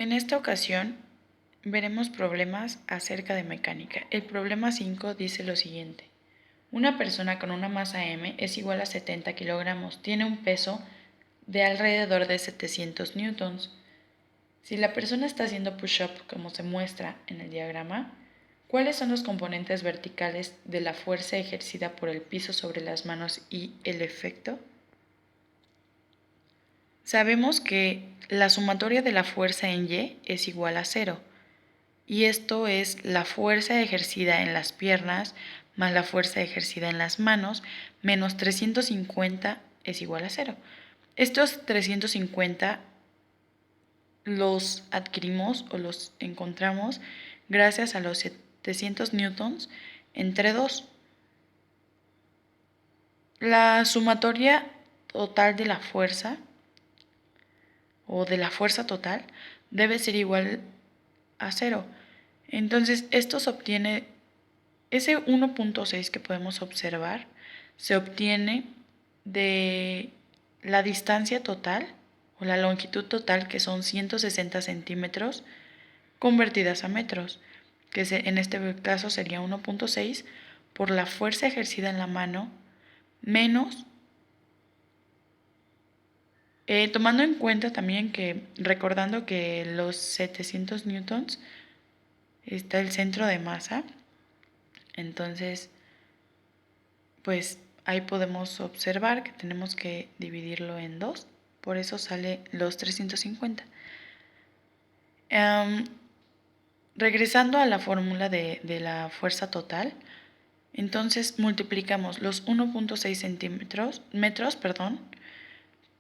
En esta ocasión veremos problemas acerca de mecánica. El problema 5 dice lo siguiente. Una persona con una masa m es igual a 70 kilogramos. Tiene un peso de alrededor de 700 newtons. Si la persona está haciendo push-up como se muestra en el diagrama, ¿cuáles son los componentes verticales de la fuerza ejercida por el piso sobre las manos y el efecto? Sabemos que la sumatoria de la fuerza en Y es igual a 0, y esto es la fuerza ejercida en las piernas más la fuerza ejercida en las manos menos 350 es igual a 0. Estos 350 los adquirimos o los encontramos gracias a los 700 newtons entre 2. La sumatoria total de la fuerza o de la fuerza total debe ser igual a 0. Entonces esto se obtiene, ese 1.6 que podemos observar, se obtiene de la distancia total o la longitud total, que son 160 centímetros convertidas a metros, que en este caso sería 1.6 por la fuerza ejercida en la mano menos, tomando en cuenta también que, recordando que los 700 newtons está el centro de masa, entonces pues ahí podemos observar que tenemos que dividirlo en 2, por eso sale los 350. Regresando a la fórmula de la fuerza total, entonces multiplicamos los 1.6 metros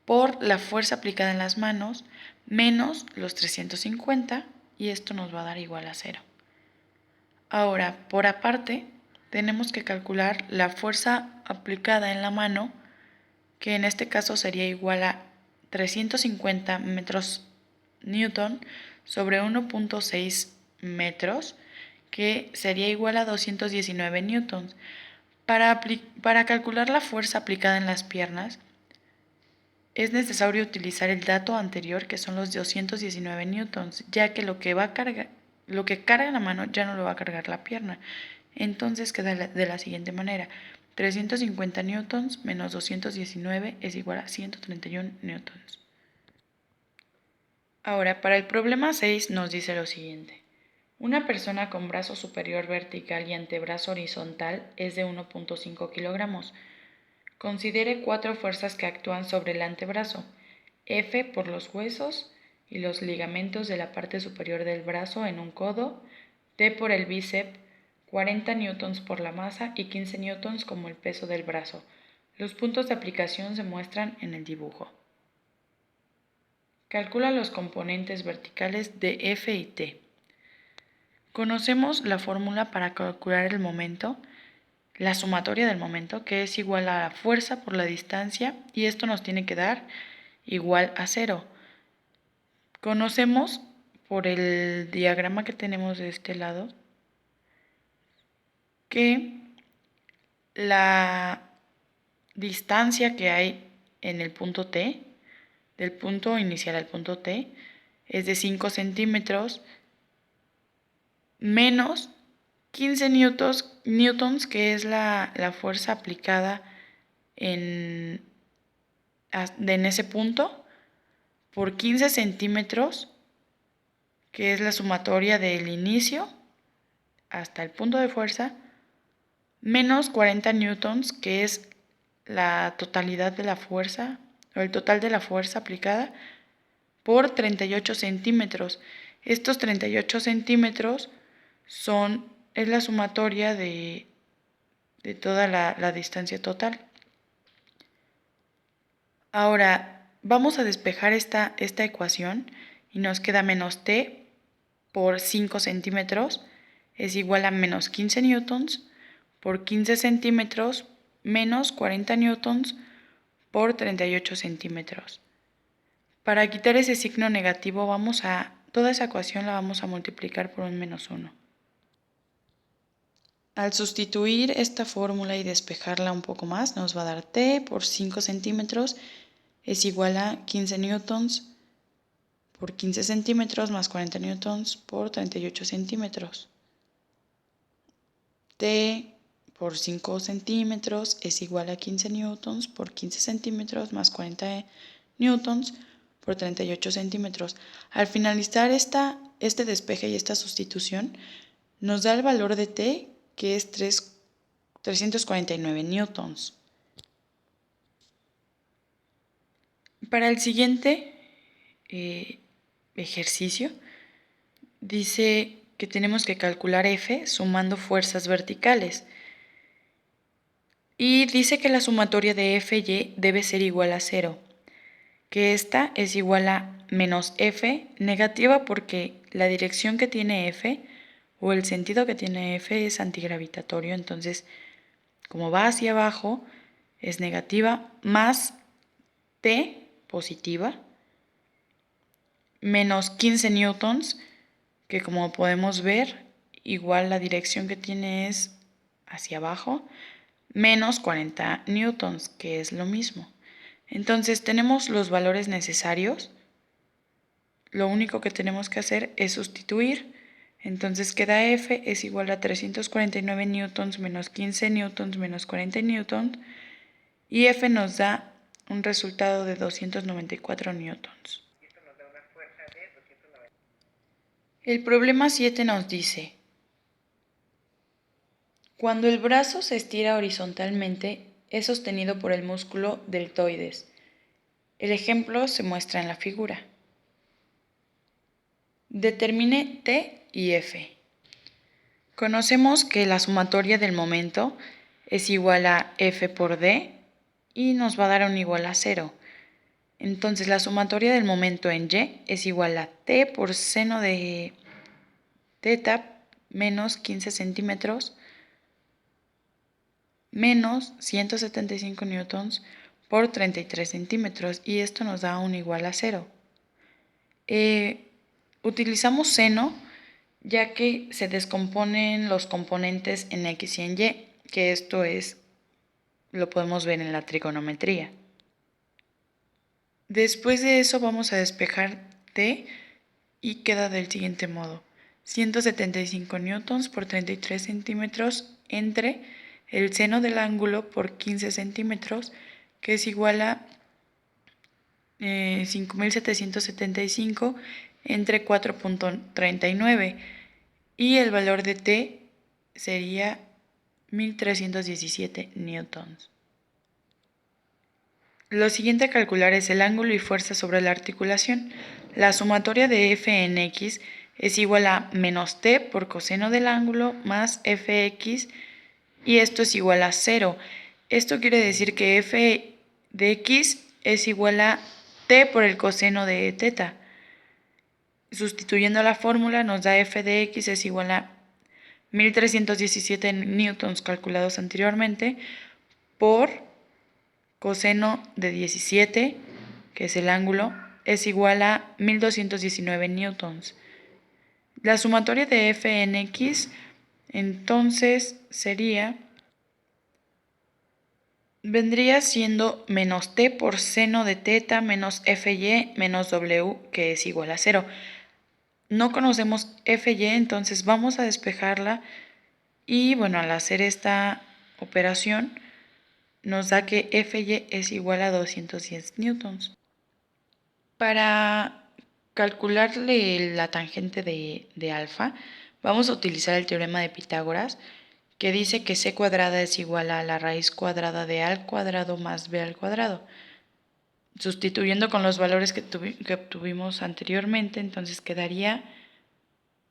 por la fuerza aplicada en las manos menos los 350, y esto nos va a dar igual a 0. Ahora, por aparte, tenemos que calcular la fuerza aplicada en la mano, que en este caso sería igual a 350 metros newton sobre 1.6 metros, que sería igual a 219 newtons. Para calcular la fuerza aplicada en las piernas, es necesario utilizar el dato anterior, que son los 219 newtons, ya que lo que carga la mano ya no lo va a cargar la pierna. Entonces queda de la siguiente manera: 350 newtons menos 219 es igual a 131 newtons. Ahora, para el problema 6 nos dice lo siguiente. Una persona con brazo superior vertical y antebrazo horizontal es de 1.5 kilogramos. Considere 4 fuerzas que actúan sobre el antebrazo. F por los huesos y los ligamentos de la parte superior del brazo en un codo. T por el bíceps, 40 newtons por la masa y 15 newtons como el peso del brazo. Los puntos de aplicación se muestran en el dibujo. Calcula los componentes verticales de F y T. Conocemos la fórmula para calcular el momento, la sumatoria del momento, que es igual a la fuerza por la distancia, y esto nos tiene que dar igual a 0. Conocemos por el diagrama que tenemos de este lado que la distancia que hay en el punto T, del punto inicial al punto T, es de 5 centímetros menos 15 newtons, que es la fuerza aplicada en ese punto, por 15 centímetros, que es la sumatoria del inicio hasta el punto de fuerza, menos 40 newtons, que es la totalidad de la fuerza, o el total de la fuerza aplicada, por 38 centímetros. Estos 38 centímetros es la sumatoria de toda la distancia total. Ahora, vamos a despejar esta ecuación y nos queda menos T por 5 centímetros es igual a menos 15 newtons por 15 centímetros menos 40 newtons por 38 centímetros. Para quitar ese signo negativo, toda esa ecuación la vamos a multiplicar por un menos 1. Al sustituir esta fórmula y despejarla un poco más, nos va a dar T por 5 centímetros es igual a 15 newtons por 15 centímetros más 40 newtons por 38 centímetros. T por 5 centímetros es igual a 15 newtons por 15 centímetros más 40 newtons por 38 centímetros. Al finalizar este despeje y esta sustitución, nos da el valor de T, que es 349 newtons. Para el siguiente ejercicio, dice que tenemos que calcular F sumando fuerzas verticales. Y dice que la sumatoria de Fy debe ser igual a 0, que esta es igual a menos F negativa porque la dirección que tiene F o el sentido que tiene F es antigravitatorio, entonces como va hacia abajo es negativa, más T positiva, menos 15 newtons, que como podemos ver, igual la dirección que tiene es hacia abajo, menos 40 newtons, que es lo mismo. Entonces tenemos los valores necesarios. Lo único que tenemos que hacer es sustituir. Entonces queda F es igual a 349 newtons menos 15 newtons menos 40 newtons. Y F nos da un resultado de 294 newtons. El problema 7 nos dice: cuando el brazo se estira horizontalmente, es sostenido por el músculo deltoides. El ejemplo se muestra en la figura. Determine T y F. Conocemos que la sumatoria del momento es igual a F por D y nos va a dar un igual a 0. Entonces la sumatoria del momento en Y es igual a T por seno de teta menos 15 centímetros menos 175 newtons por 33 centímetros, y esto nos da un igual a 0. Utilizamos seno ya que se descomponen los componentes en X y en Y, que esto lo podemos ver en la trigonometría. Después de eso vamos a despejar T y queda del siguiente modo: 175 newtons por 33 centímetros entre el seno del ángulo por 15 centímetros, que es igual a 5.775 entre 4.39, y el valor de T sería 1.317 newtons. Lo siguiente a calcular es el ángulo y fuerza sobre la articulación. La sumatoria de F en X es igual a menos T por coseno del ángulo más Fx, y esto es igual a 0. Esto quiere decir que F de X es igual a T por el coseno de teta. Sustituyendo la fórmula nos da F de X es igual a 1.317 newtons calculados anteriormente por coseno de 17, que es el ángulo, es igual a 1.219 newtons. La sumatoria de F en X entonces vendría siendo menos T por seno de teta menos Fy menos W, que es igual a 0. No conocemos Fy, entonces vamos a despejarla, y bueno, al hacer esta operación nos da que Fy es igual a 210 newtons. Para calcularle la tangente de alfa, vamos a utilizar el teorema de Pitágoras, que dice que c cuadrada es igual a la raíz cuadrada de a al cuadrado más b al cuadrado. Sustituyendo con los valores que obtuvimos anteriormente, entonces quedaría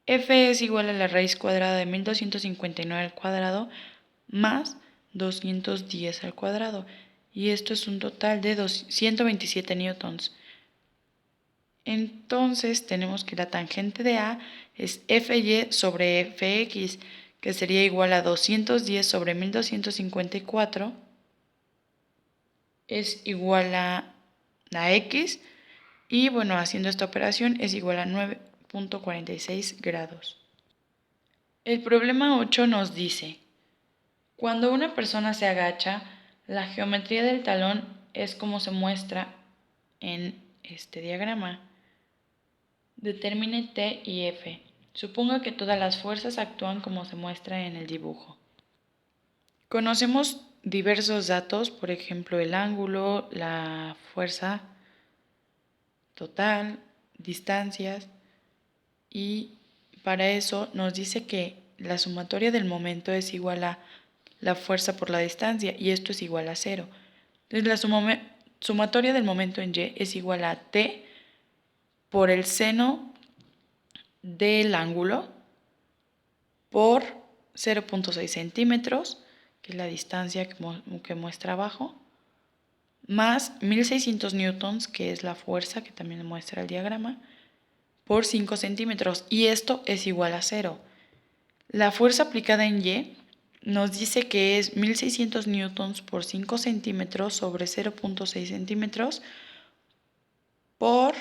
f es igual a la raíz cuadrada de 1259 al cuadrado más 210 al cuadrado, y esto es un total de 127 newtons. Entonces tenemos que la tangente de A es Fy sobre Fx, que sería igual a 210 sobre 1254, es igual a X, y bueno, haciendo esta operación es igual a 9.46 grados. El problema 8 nos dice: cuando una persona se agacha, la geometría del talón es como se muestra en este diagrama. Determine T y F. Suponga que todas las fuerzas actúan como se muestra en el dibujo. Conocemos diversos datos, por ejemplo, el ángulo, la fuerza total, distancias, y para eso nos dice que la sumatoria del momento es igual a la fuerza por la distancia y esto es igual a 0. Entonces la sumatoria del momento en Y es igual a T por el seno del ángulo por 0.6 centímetros, que es la distancia que muestra abajo, más 1600 newtons, que es la fuerza que también muestra el diagrama, por 5 centímetros. Y esto es igual a 0. La fuerza aplicada en Y nos dice que es 1600 newtons por 5 centímetros sobre 0.6 centímetros por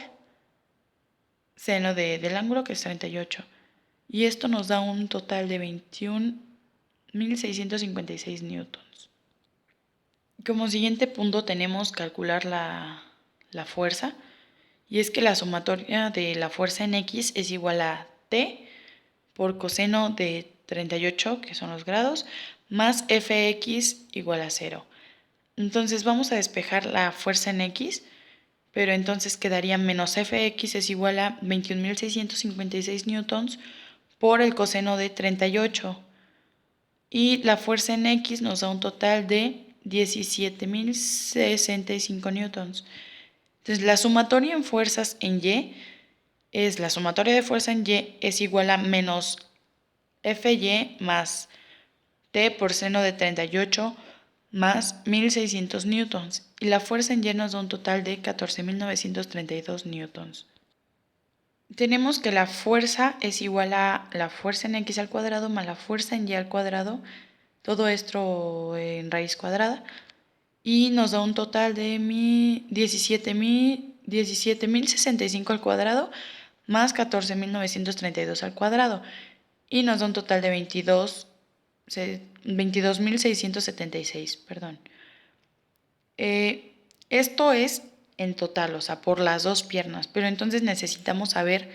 seno del ángulo, que es 38. Y esto nos da un total de 21.656 newtons. Como siguiente punto tenemos calcular la fuerza. Y es que la sumatoria de la fuerza en X es igual a T por coseno de 38, que son los grados, más Fx igual a 0. Entonces vamos a despejar la fuerza en X, pero entonces quedaría menos Fx es igual a 21.656 newtons por el coseno de 38. Y la fuerza en X nos da un total de 17.065 newtons. Entonces la sumatoria en fuerzas en Y es la sumatoria de fuerza en Y es igual a menos Fy más T por seno de 38 más 1600 newtons. Y la fuerza en Y nos da un total de 14.932 newtons. Tenemos que la fuerza es igual a la fuerza en X al cuadrado más la fuerza en Y al cuadrado, todo esto en raíz cuadrada, y nos da un total de 17.065 al cuadrado más 14.932 al cuadrado, y nos da un total de 22.676, perdón. Esto es en total, o sea, por las dos piernas, pero entonces necesitamos saber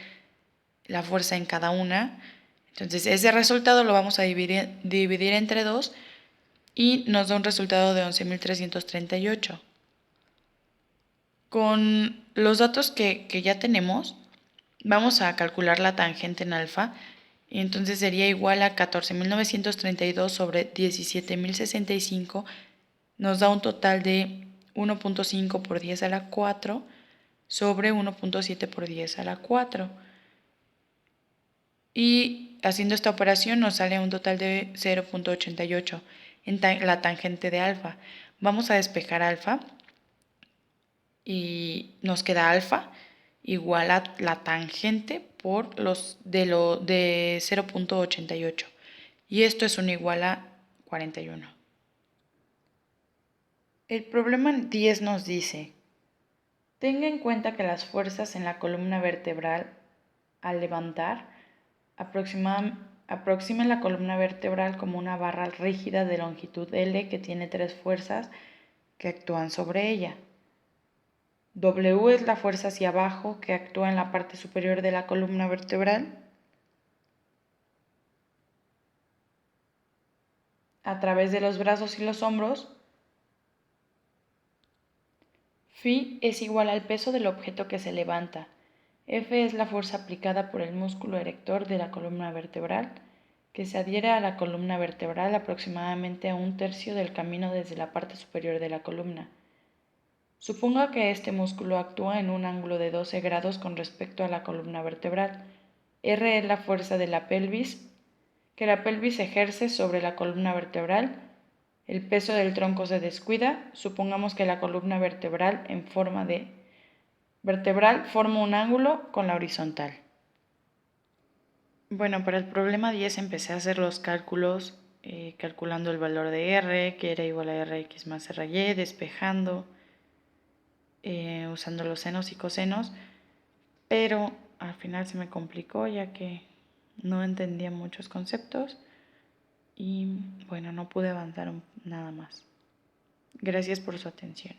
la fuerza en cada una. Entonces ese resultado lo vamos a dividir entre 2 y nos da un resultado de 11.338. Con los datos que ya tenemos, vamos a calcular la tangente en alfa, y entonces sería igual a 14.932 sobre 17.065, nos da un total de 1.5 por 10 a la 4 sobre 1.7 por 10 a la 4. Y haciendo esta operación nos sale un total de 0.88 en la tangente de alfa. Vamos a despejar alfa y nos queda alfa igual a la tangente por los de 0.88. Y esto es un igual a 41. El problema 10 nos dice: tenga en cuenta que las fuerzas en la columna vertebral al levantar aproximen la columna vertebral como una barra rígida de longitud L que tiene 3 fuerzas que actúan sobre ella. W es la fuerza hacia abajo que actúa en la parte superior de la columna vertebral a través de los brazos y los hombros. Phi es igual al peso del objeto que se levanta. F es la fuerza aplicada por el músculo erector de la columna vertebral, que se adhiere a la columna vertebral aproximadamente a un tercio del camino desde la parte superior de la columna. Suponga que este músculo actúa en un ángulo de 12 grados con respecto a la columna vertebral. R es la fuerza de la pelvis, que la pelvis ejerce sobre la columna vertebral. El peso del tronco se descuida. Supongamos que la columna vertebral forma un ángulo con la horizontal. Bueno, para el problema 10 empecé a hacer los cálculos, calculando el valor de R, que era igual a Rx más Ry, despejando, usando los senos y cosenos, pero al final se me complicó ya que no entendía muchos conceptos y bueno, no pude avanzar nada más. Gracias por su atención.